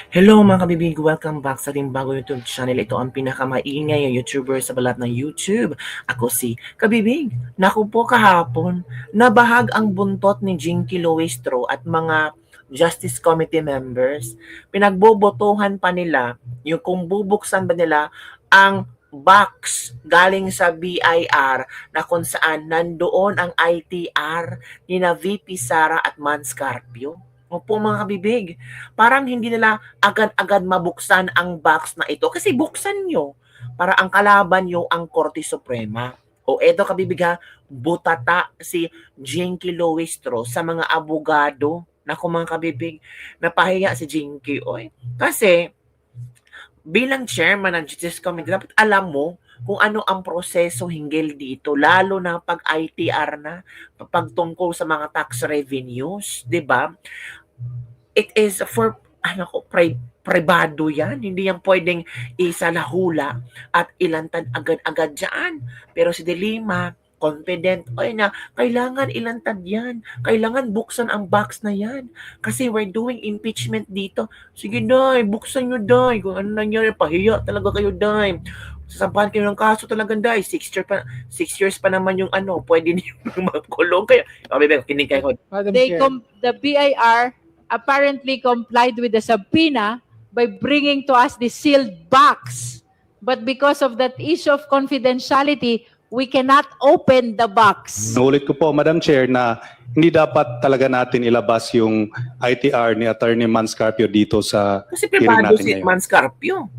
Hello mga kabibig! Welcome back sa ating bagong YouTube channel. Ito ang pinakamaingay na YouTuber sa balat ng YouTube. Ako si Kabibig. Naku po kahapon, nabahag ang buntot ni Jinky Luistro at mga Justice Committee members. Pinagbobotohan pa nila yung kung bubuksan ba nila ang box galing sa BIR na kung saan nandoon ang ITR ni na VP Sara at Man Scarpio. Opo mga kabibig, parang hindi nila agad-agad mabuksan ang box na ito kasi buksan nyo para ang kalaban nyo ang Korte Suprema. O eto kabibig butata si Jinky Luistro sa mga abogado. Naku mga kabibig, napahiya si Jinky. Oy. Kasi bilang chairman ng Justice Committee, dapat alam mo kung ano ang proseso hinggil dito, lalo na pag ITR na, pag tungkol sa mga tax revenues, di ba? It is for pribado yan. Hindi yan pwedeng isalahula at ilantad agad-agad dyan. Pero si De Lima, confident, na kailangan ilantad yan. Kailangan buksan ang box na yan. Kasi we're doing impeachment dito. Sige, Day, buksan nyo, Day. Kung ano nangyari, pahiya talaga kayo, Day. Sasampahan kayo ng kaso talagang, Day. 6 years pa naman yung pwede niyo magkulong kayo. Kinig kayo. The BIR apparently complied with the subpoena by bringing to us the sealed box. But because of that issue of confidentiality, we cannot open the box. Nulit ko po, Madam Chair, na hindi dapat talaga natin ilabas yung ITR ni Attorney Man Scarpio dito sa Kasi hearing privado natin si ngayon. Man Scarpio.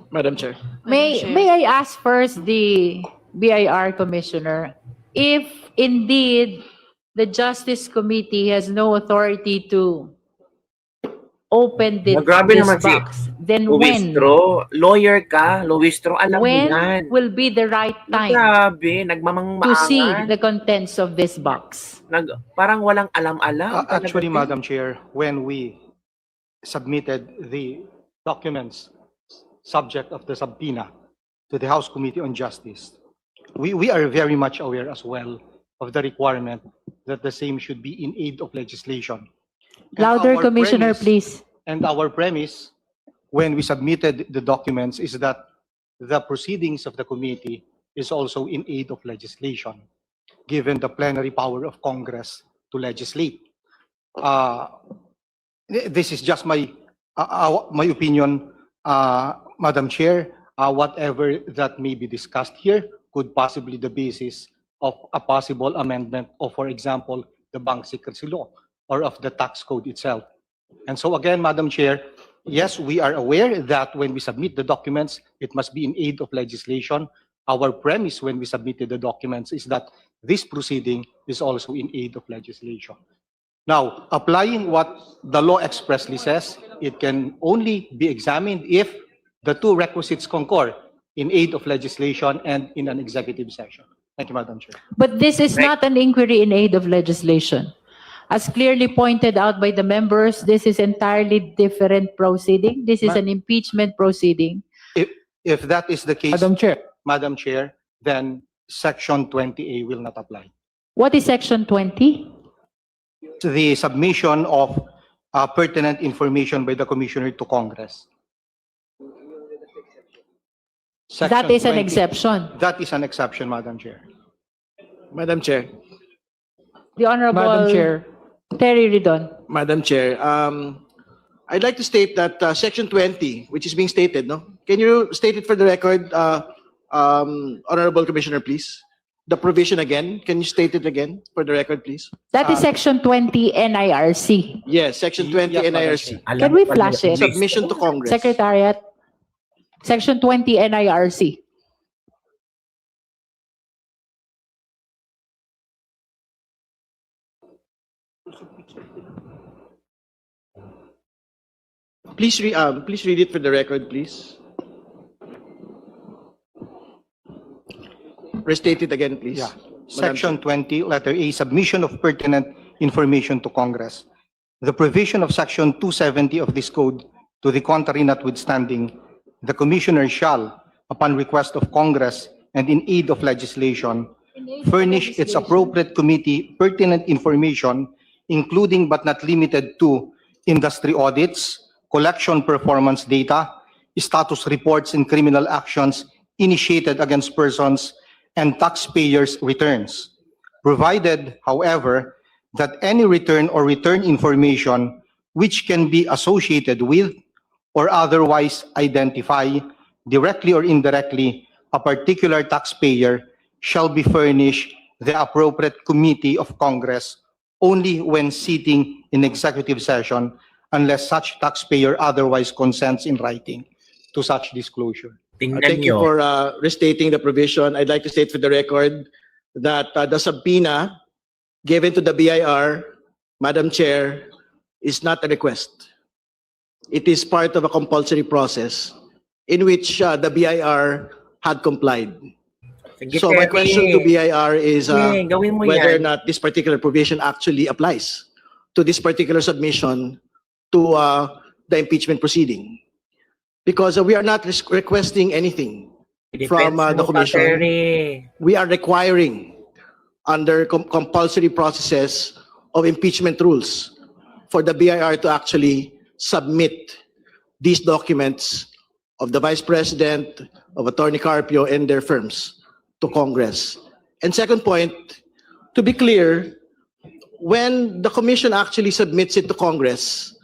Madam Chair. May I ask first the BIR Commissioner if indeed the Justice Committee has no authority to open this Grabe naman si box, then when lawyer ka, Luistro, alam mo yan. will be the right time Grabe, to nagmamang-maangan. see the contents of this box? Parang walang alam-alam. Actually, Madam Chair, when we submitted the documents subject of the subpoena to the House Committee on Justice, we are very much aware as well of the requirement that the same should be in aid of legislation. And Louder, our Commissioner, premise- please. And our premise, when we submitted the documents, is that the proceedings of the committee is also in aid of legislation, given the plenary power of Congress to legislate. This is just my opinion, Madam Chair. Whatever that may be discussed here could possibly the basis of a possible amendment of, for example, the bank secrecy law or of the tax code itself. And so again, Madam Chair, yes, we are aware that when we submit the documents, it must be in aid of legislation. Our premise when we submitted the documents is that this proceeding is also in aid of legislation. Now, applying what the law expressly says, it can only be examined if the two requisites concur in aid of legislation and in an executive session. Thank you, Madam Chair. But this is not an inquiry in aid of legislation. As clearly pointed out by the members, this is entirely different proceeding. This is an impeachment proceeding. If that is the case, Madam Chair, then Section 20A will not apply. What is Section 20? The submission of pertinent information by the Commissioner to Congress. That is an 20 exception. That is an exception, Madam Chair. Madam Chair. The Honorable Madam Chair. Terry Ridon. Madam Chair, I'd like to state that Section 20, which is being stated, no? Can you state it for the record, Honorable Commissioner, please? The provision again. Can you state it again for the record, please? That is Section 20 NIRC. Yes, Section 20 Yes, Madam NIRC. Alam Can we pa flash nila- it? Submission to Congress. Secretariat. Section 20 NIRC. Please read it for the record, please. Restate it again, please. Yeah. Madam Section 20, letter A, submission of pertinent information to Congress. The provision of Section 270 of this code, to the contrary notwithstanding, the Commissioner shall, upon request of Congress and in aid of legislation, furnish its appropriate committee pertinent information, including but not limited to industry audits, collection performance data, status reports, and criminal actions initiated against persons and taxpayers' returns, provided, however, that any return or return information which can be associated with or otherwise identify directly or indirectly a particular taxpayer shall be furnished the appropriate committee of Congress only when sitting in executive session unless such taxpayer otherwise consents in writing to such disclosure. Tingnan Thank you nyo. for restating the provision. I'd like to state for the record that the subpoena given to the BIR, Madam Chair, is not a request. It is part of a compulsory process in which the BIR had complied. Sige, So my Terry. question to BIR is Sige, gawin mo whether or yan. not this particular provision actually applies to this particular submission to the impeachment proceeding. Because we are not requesting anything. from, Defense the mo pa, commission. Terry. We are requiring under compulsory processes of impeachment rules for the BIR to actually submit these documents of the Vice President, of Attorney Carpio and their firms to Congress. And second point, to be clear, when the commission actually submits it to Congress,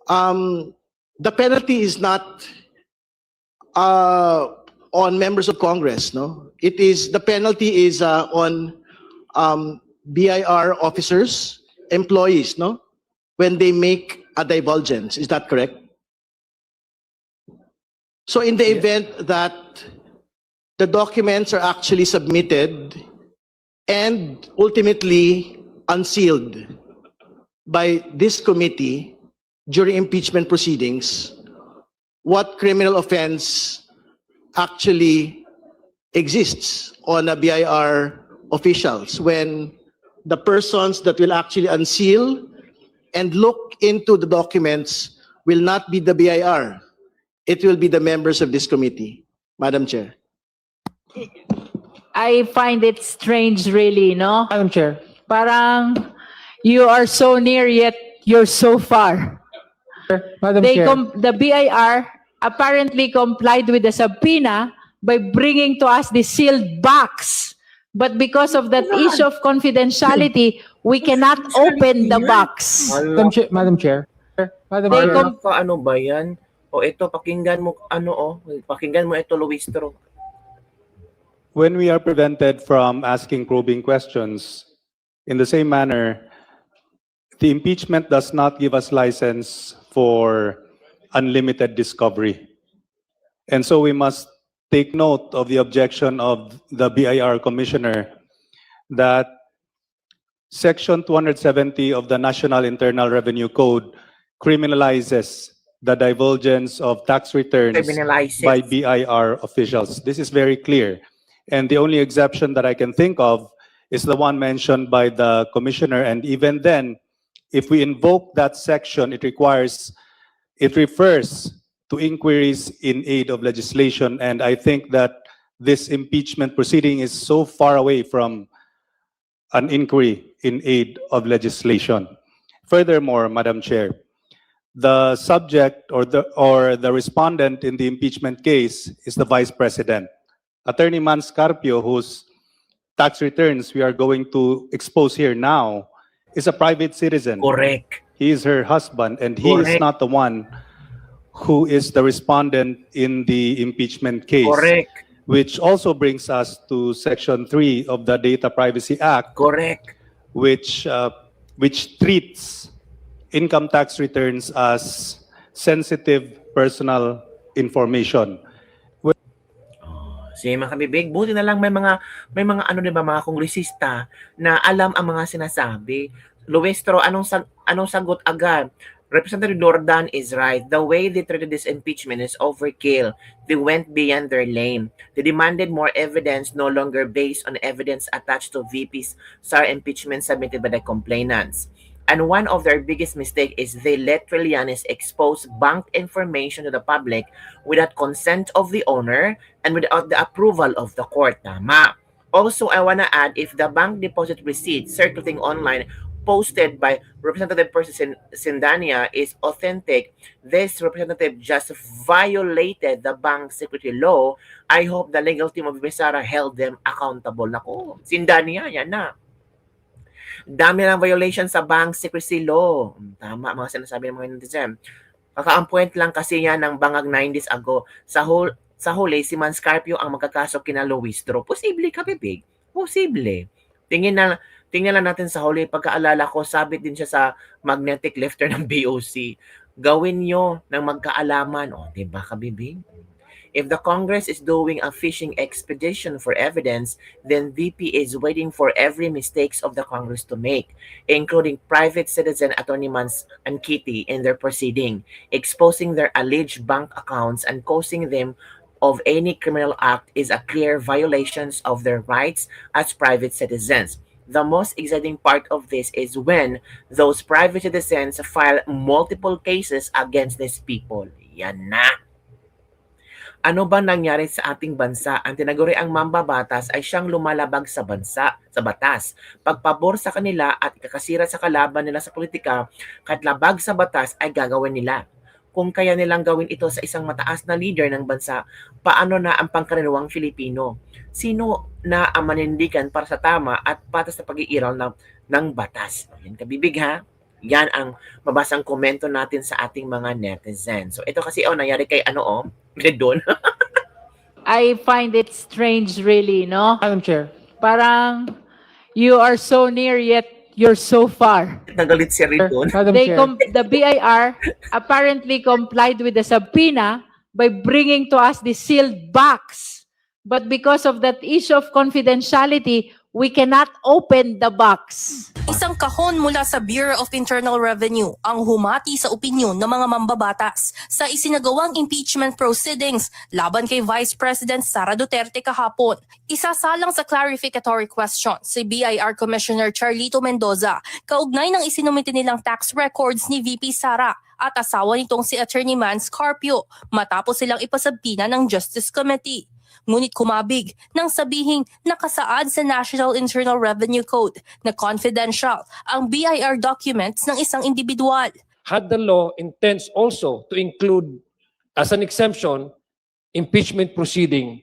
the penalty is not on members of Congress, no? It is, the penalty is on BIR officers, employees, no? When they make a divulgence, is that correct? So in the event that the documents are actually submitted and ultimately unsealed by this committee during impeachment proceedings, what criminal offense actually exists on a BIR officials when the persons that will actually unseal and look into the documents will not be the BIR. It will be the members of this committee. Madam Chair. I find it strange really, no? Madam Chair. Parang you are so near yet you're so far. Madam They Chair. the BIR apparently complied with the subpoena by bringing to us the sealed box. But because of that issue of confidentiality, we cannot open the box. Madam Chair. Madam They Chair. com- Ano ba yan? O ito, pakinggan mo, pakinggan mo ito, Luistro. When we are prevented from asking probing questions, in the same manner, the impeachment does not give us license for unlimited discovery. And so we must take note of the objection of the BIR commissioner that Section 270 of the National Internal Revenue Code criminalizes the divulgence of tax returns Criminalizes. by BIR officials. This is very clear. And the only exception that I can think of is the one mentioned by the commissioner. And even then, if we invoke that section, it refers to inquiries in aid of legislation. And I think that this impeachment proceeding is so far away from an inquiry in aid of legislation. Furthermore, Madam Chair, the subject or the respondent in the impeachment case is the Vice President. Attorney Manscarpio, whose tax returns we are going to expose here now, is a private citizen. Correct. He is her husband, and he is Correct. not the one who is the respondent in the impeachment case. Correct. Which also brings us to Section 3 of the Data Privacy Act, Correct. which treats income tax returns as sensitive personal information. Sige mga kabibig, buti na lang may mga ano 'di ba mga kongresista na alam ang mga sinasabi. Luestro, anong sagot agad? Representative Dordan is right. The way they treated this impeachment is overkill. They went beyond their lane. They demanded more evidence no longer based on evidence attached to VP's SAR impeachment submitted by the complainants. And one of their biggest mistake is they let Trillanes expose bank information to the public without consent of the owner and without the approval of the court. Tama. Also, I wanna add, if the bank deposit receipt circulating online posted by Representative Percy Sindania is authentic, this representative just violated the bank security law. I hope the legal team of Bisara held them accountable. Nako, Sindania, yan na. Dami ng violation sa bank secrecy law. Tama mga sinasabi ng mga netizen. Kaka-point lang kasi yan ng bangag 9 days ago. Sa huli, si Manscarpio ang magkakaso kina Luistro. Posible ka, bibig? Posible. Tingnan lang natin sa huli. Pagkaalala ko, sabit din siya sa magnetic lifter ng BOC. Gawin nyo ng magkaalaman. O, diba ka, bibig? If the Congress is doing a fishing expedition for evidence, then VP is waiting for every mistakes of the Congress to make, including private citizen Attorney Mans and Kitty in their proceeding, exposing their alleged bank accounts and causing them of any criminal act is a clear violations of their rights as private citizens. The most exciting part of this is when those private citizens file multiple cases against these people. Yan na. Ano ba nangyari sa ating bansa? Ang tinaguriang mambabatas ay siyang lumalabag sa batas. Pagpabor sa kanila at ikakasira sa kalaban nila sa politika, kahit labag sa batas ay gagawin nila. Kung kaya nilang gawin ito sa isang mataas na leader ng bansa, paano na ang pangkaraniwang Filipino? Sino na ang manindigan para sa tama at patas na pag-iiral ng batas? Yan kabibig ha? Yan ang mabasang komento natin sa ating mga netizens. So ito kasi nangyari kay Redon. I find it strange really, no? Madam Chair. Parang you are so near yet you're so far. Nagalit si Redon. Madam Chair. The BIR apparently complied with the subpoena by bringing to us the sealed box. But because of that issue of confidentiality, we cannot open the box. Isang kahon mula sa Bureau of Internal Revenue ang humati sa opinyon ng mga mambabatas sa isinagawang impeachment proceedings laban kay Vice President Sara Duterte kahapon. Isasalang sa clarificatory question si BIR Commissioner Charlito Mendoza kaugnay ng isinumite nilang tax records ni VP Sara at asawa nitong si Attorney Manscarpio matapos silang ipasabina ng Justice Committee. Ngunit kumabig nang sabihing nakasaad sa National Internal Revenue Code na confidential ang BIR documents ng isang individual. Had the law intends also to include as an exemption impeachment proceeding,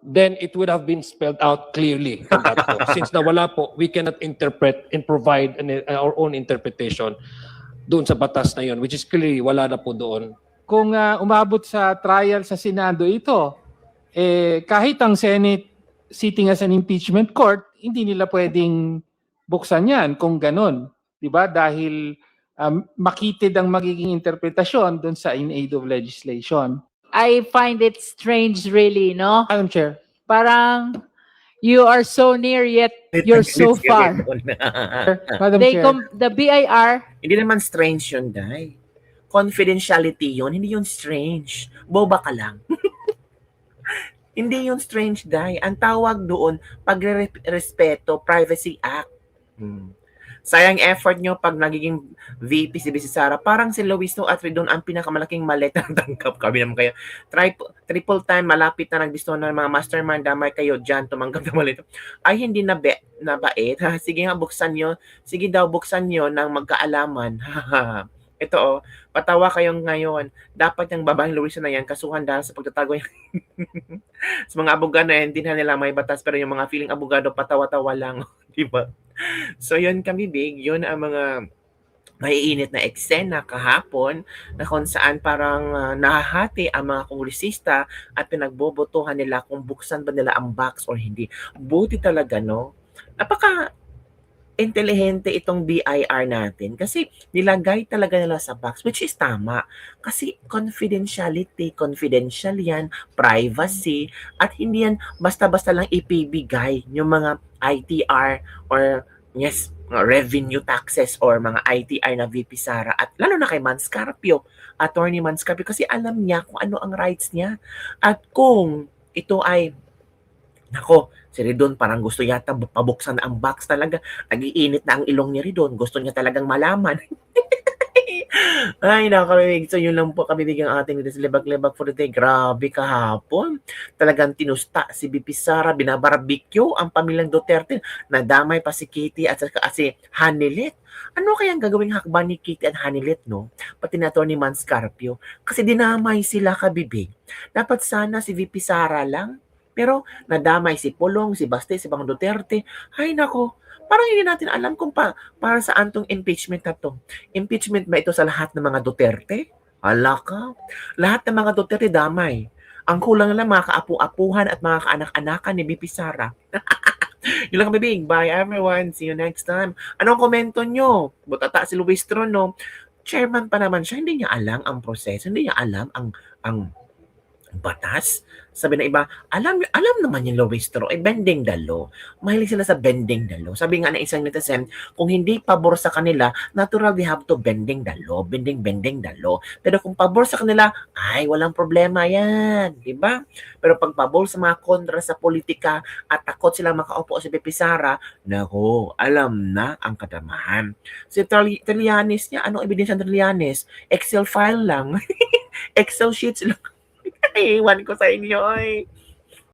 then it would have been spelled out clearly from that law. Since nawala po, we cannot interpret and provide our own interpretation doon sa batas na yun, which is clearly wala na po doon. Kung umabot sa trial sa Senado ito, kahit ang Senate sitting as an impeachment court, hindi nila pwedeng buksan yan kung ganun. Diba? Dahil makitid ang magiging interpretasyon dun sa in aid of legislation. I find it strange really, no? Madam Chair. Parang you are so near yet you're so far. Madam Chair. The BIR Hindi naman strange yun, Day. Confidentiality yun, hindi yun strange. Boba ka lang. Hindi yun strange, Day. Ang tawag doon, pagrespeto, Privacy Act. Sayang effort nyo pag nagiging VP si Sara. Parang si Luistro at Redon ang pinakamalaking maleta ng tangkap. Kami naman kayo. Triple time, malapit na nagbisto ng mga mastermind. Damay kayo dyan, tumanggap na maleta. Ay, hindi na bait. Sige nga, buksan nyo. Sige daw, buksan nyo ng magkaalaman. Ito patawa kayong ngayon. Dapat yung babaeng Luisa na yan, kasuhan dahil sa pagtatago yan. Sa mga abogado na hindi na nila may batas, pero yung mga feeling abogado, patawa-tawa lang. Diba? So yun kami, Big. Yun ang mga maiinit na eksena kahapon na kung saan parang nahahati ang mga kongresista at pinagbobotohan nila kung buksan ba nila ang box or hindi. Buti talaga, no? Intelihente itong BIR natin kasi nilagay talaga nila sa box, which is tama. Kasi confidential yan, privacy, at hindi yan basta-basta lang ipibigay yung mga ITR or revenue taxes or mga ITR na VP Sara at lalo na kay Manscarpio, Attorney Manscarpio, kasi alam niya kung ano ang rights niya at kung ito ay si Redon parang gusto yata pabuksan ang box talaga. Nag-iinit na ang ilong ni Redon. Gusto niya talagang malaman. Ay, nakakaminig. So, yun lang po kabibig ang ating dito sa Libag-Libag for the day. Grabe kahapon. Talagang tinusta si BP Sara, binabarbecue ang pamilyang Duterte. Nadamay pa si Kitty at saka si Hanilet. Ano kayang gagawing hakbang ni Kitty at Hanilet, no? Pati na ni Man Scarpio. Kasi dinamay sila kabibig. Dapat sana si VP Sara lang. Pero nadamay si Pulong, si Baste, si Bang Duterte. Ay nako, parang hindi natin alam kung para saan tong impeachment na to. Impeachment ba ito sa lahat ng mga Duterte? Hala ka. Lahat ng mga Duterte damay. Ang kulang lang mga kaapu-apuhan at mga kaanak-anakan ni BP Sara. Yun lang kabibig. Bye everyone. See you next time. Anong komento nyo? Butata si Luis Trono. Chairman pa naman siya. Hindi niya alam ang proseso. Hindi niya alam ang batas. Sabi na iba, alam naman yung Luis Trono, bending the law. Mahilig sila sa bending the law. Sabi nga ng isang netizen, kung hindi pabor sa kanila, natural they have to bending the law, bending the law. Pero kung pabor sa kanila, ay, walang problema yan. Diba? Pero pag pabor sa mga kontra sa politika at takot silang makaupo sa BP Sara, nako, alam na ang kadamahan. Si Trillanes niya, anong ebidensya ng Trillanes? Excel file lang. Excel sheets lang. Iwan ko sa inyo, oy.